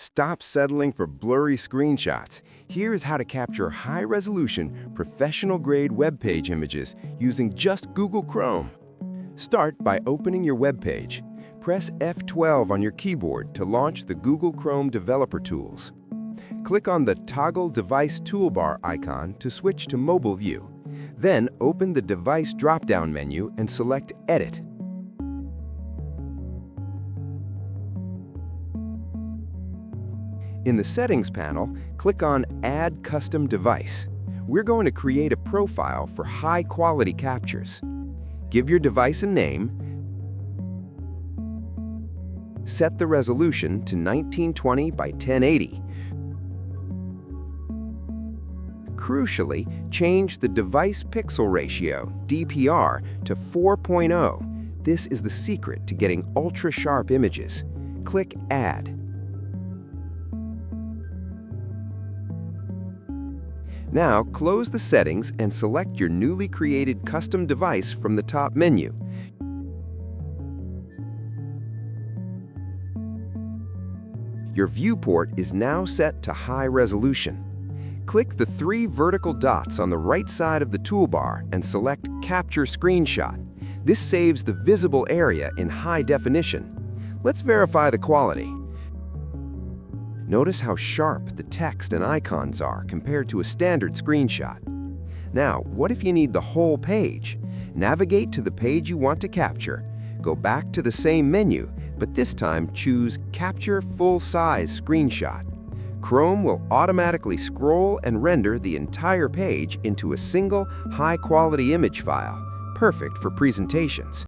Stop settling for blurry screenshots. Here is how to capture high-resolution, professional-grade web page images using just Google Chrome. Start by opening your web page. Press F12 on your keyboard to launch the Google Chrome Developer Tools. Click on the Toggle Device Toolbar icon to switch to Mobile View. Then open the Device drop-down menu and select Edit. In the Settings panel, click on Add Custom Device. We're going to create a profile for high-quality captures. Give your device a name. Set the resolution to 1920 by 1080. Crucially, change the device pixel ratio, DPR, to 4.0. This is the secret to getting ultra-sharp images. Click Add. Now, close the settings and select your newly created custom device from the top menu. Your viewport is now set to high resolution. Click the 3 vertical dots on the right side of the toolbar and select Capture Screenshot. This saves the visible area in high definition. Let's verify the quality. Notice how sharp the text and icons are compared to a standard screenshot. Now, what if you need the whole page? Navigate to the page you want to capture. Go back to the same menu, but this time choose Capture Full-Size Screenshot. Chrome will automatically scroll and render the entire page into a single high-quality image file, perfect for presentations.